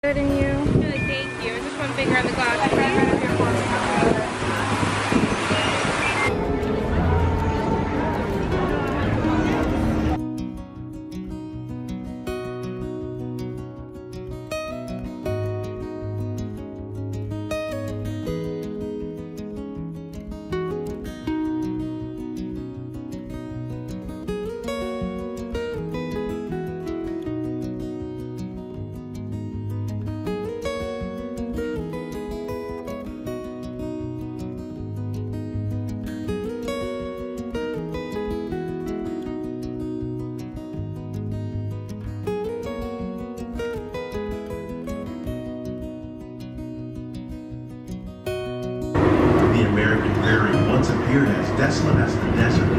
Good and you? Really, thank you. Is this one bigger on the glass, please? The American prairie once appeared as desolate as the desert,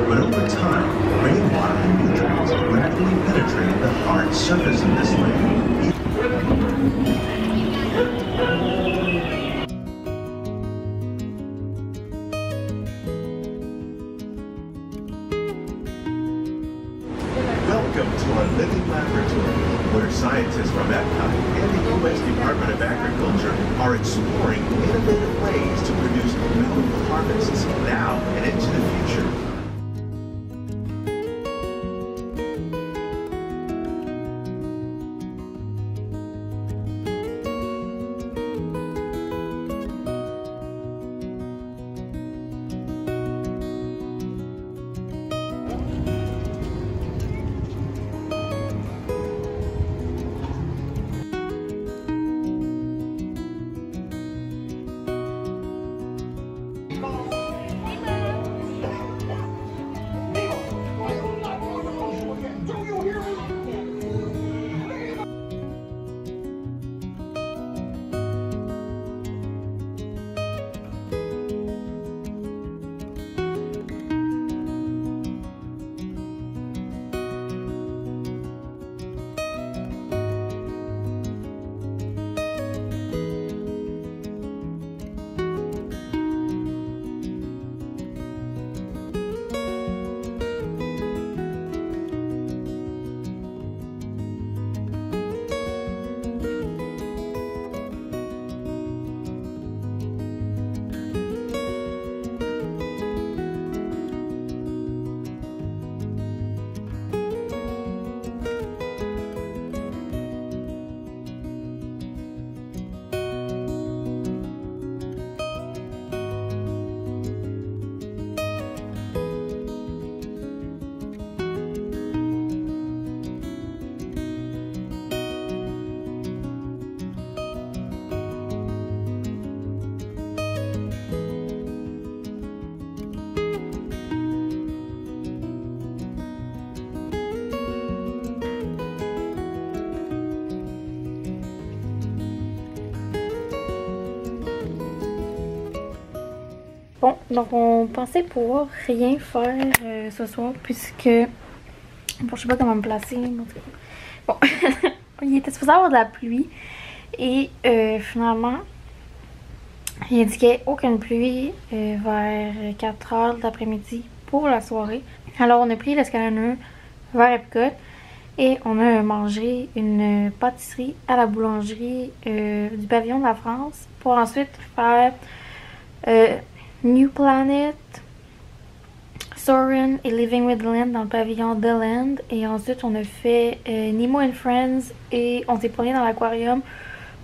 but over time, rainwater and nutrients gradually penetrated the hard surface of this land. Welcome to our living laboratory, where scientists from Epcot and the U.S. Department of Agriculture are exploring innovative ways to produce bountiful harvests now and into the future. Bon, donc on pensait pouvoir rien faire ce soir puisque... Bon, je sais pas comment me placer. Bon, il était supposé avoir de la pluie et finalement, il indiquait aucune pluie vers 4 h de l'après-midi pour la soirée. Alors on a pris l'escalader vers Epcot et on a mangé une pâtisserie à la boulangerie du pavillon de la France pour ensuite faire... New Planet, Soarin' et Living with Land dans le pavillon de Land. Et ensuite, on a fait Nemo and Friends et on s'est promené dans l'aquarium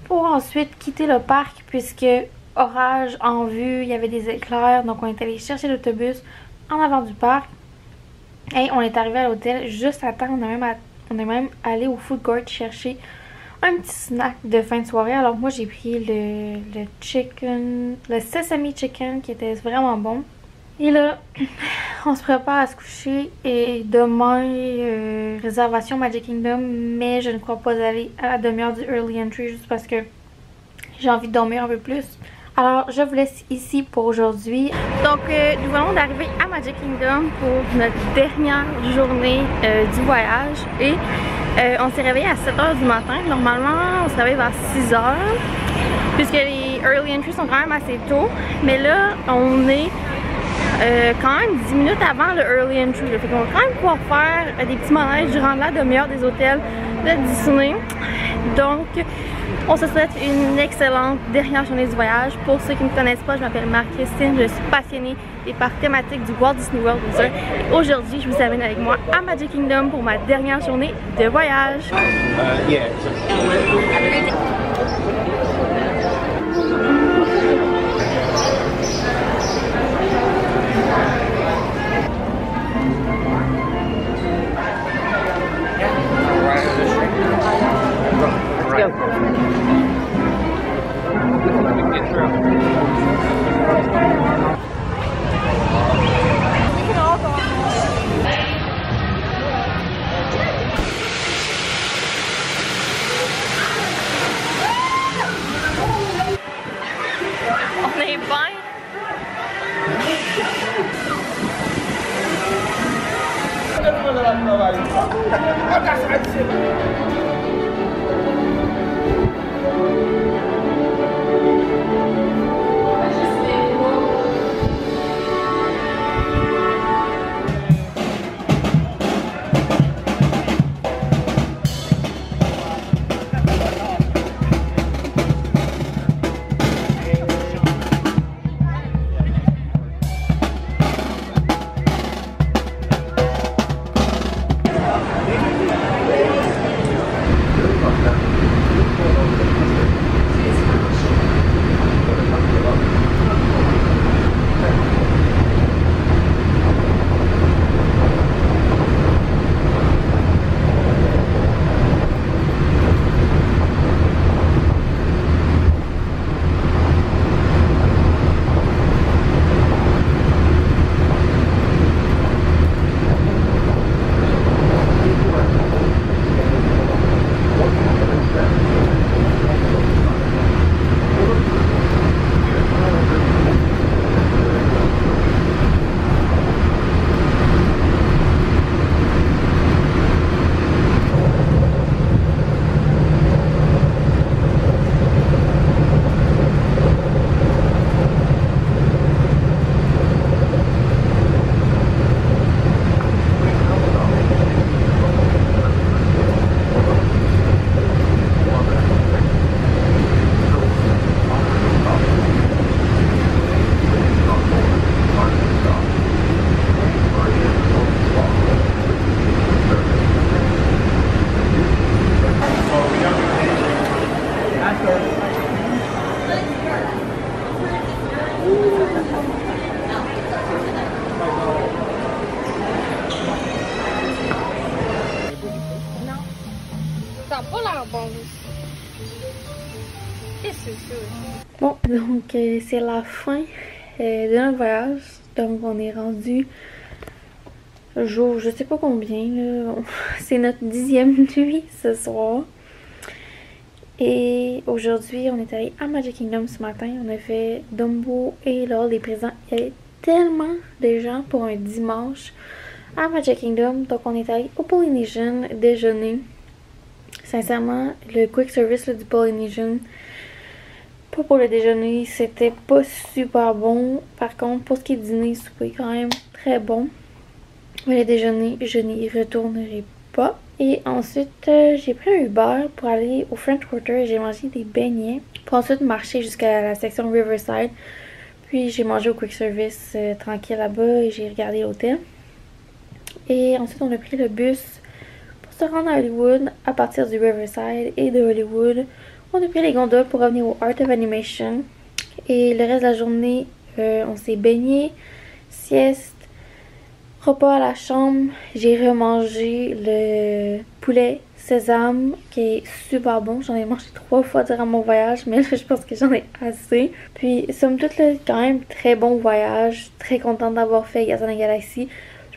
pour ensuite quitter le parc puisque orage en vue, il y avait des éclairs. Donc, on est allé chercher l'autobus en avant du parc et on est arrivé à l'hôtel juste à temps. On est même allé au food court chercher un petit snack de fin de soirée. Alors moi j'ai pris le sesame chicken qui était vraiment bon. Et là, on se prépare à se coucher et demain, réservation Magic Kingdom, mais je ne crois pas aller à la demi-heure du Early Entry juste parce que j'ai envie de dormir un peu plus. Alors je vous laisse ici pour aujourd'hui. Donc nous venons d'arriver à Magic Kingdom pour notre dernière journée du voyage et on s'est réveillé à 7 h du matin. Normalement on se réveille vers 6 h puisque les Early Entry sont quand même assez tôt. Mais là on est quand même 10 minutes avant le Early Entry. Fait qu'on va quand même pouvoir faire des petits manèges durant la demi-heure des hôtels de Disney. Donc On se souhaite une excellente dernière journée du voyage. Pour ceux qui ne me connaissent pas, je m'appelle Marie-Christine, je suis passionnée des parcs thématiques du Walt Disney World Windsor. Et aujourd'hui, je vous amène avec moi à Magic Kingdom pour ma dernière journée de voyage. On est bien. Bon, donc c'est la fin de notre voyage. Donc on est rendu jour, je sais pas combien là. C'est notre 10e nuit ce soir. Et aujourd'hui, on est allé à Magic Kingdom ce matin. On a fait Dumbo et l'Hall des présents. Il y avait tellement de gens pour un dimanche à Magic Kingdom. Donc on est allé au Polynesian déjeuner. Sincèrement, le quick service là, du Polynesian, pas pour le déjeuner, c'était pas super bon. Par contre, pour ce qui est dîner, souper, quand même très bon. Mais le déjeuner, je n'y retournerai pas. Et ensuite, j'ai pris un Uber pour aller au French Quarter et j'ai mangé des beignets. Pour ensuite marcher jusqu'à la section Riverside. Puis j'ai mangé au quick service tranquille là-bas et j'ai regardé l'hôtel. Et ensuite, on a pris le bus pour se rendre à Hollywood à partir du Riverside. Et de Hollywood, on a pris les gondoles pour revenir au Art of Animation. Et le reste de la journée, on s'est baigné, sieste, repas à la chambre. J'ai remangé le poulet sésame qui est super bon. J'en ai mangé 3 fois durant mon voyage, mais là je pense que j'en ai assez. Puis somme toute, là, quand même très bon voyage. Très contente d'avoir fait Gardiens de la Galaxie.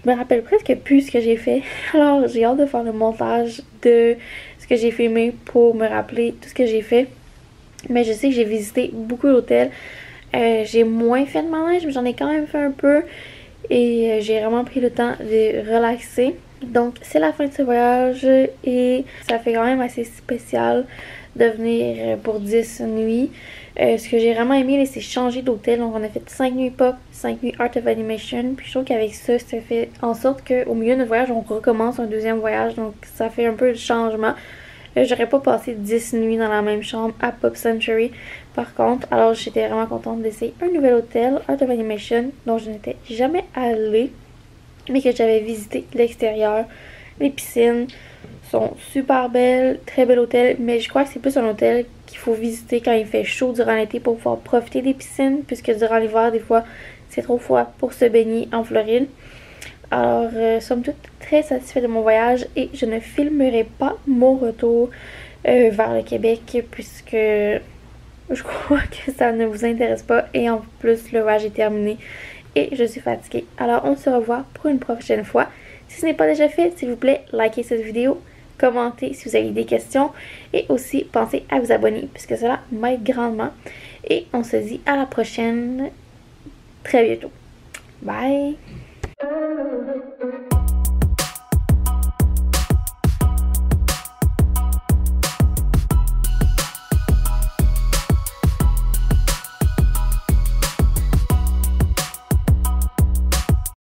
Je me rappelle presque plus ce que j'ai fait. Alors j'ai hâte de faire le montage de ce que j'ai filmé pour me rappeler tout ce que j'ai fait. Mais je sais que j'ai visité beaucoup d'hôtels. J'ai moins fait de manège, mais j'en ai quand même fait un peu. Et j'ai vraiment pris le temps de relaxer. Donc c'est la fin de ce voyage et ça fait quand même assez spécial de venir pour 10 nuits. Ce que j'ai vraiment aimé, c'est changer d'hôtel. Donc on a fait 5 nuits pop, 5 nuits Art of Animation. Puis je trouve qu'avec ça, ça fait en sorte qu'au milieu de notre voyage, on recommence un deuxième voyage. Donc ça fait un peu de changement. J'aurais pas passé 10 nuits dans la même chambre à Pop Century par contre. Alors j'étais vraiment contente d'essayer un nouvel hôtel, Art of Animation, dont je n'étais jamais allée, mais que j'avais visité l'extérieur. Les piscines sont super belles, très bel hôtel, mais je crois que c'est plus un hôtel qu'il faut visiter quand il fait chaud durant l'été pour pouvoir profiter des piscines, puisque durant l'hiver, des fois, c'est trop froid pour se baigner en Floride. Alors, somme toute, très satisfaite de mon voyage et je ne filmerai pas mon retour vers le Québec puisque je crois que ça ne vous intéresse pas et en plus, le voyage est terminé et je suis fatiguée. Alors, on se revoit pour une prochaine fois. Si ce n'est pas déjà fait, s'il vous plaît, likez cette vidéo, commentez si vous avez des questions et aussi pensez à vous abonner puisque cela m'aide grandement. Et on se dit à la prochaine très bientôt. Bye!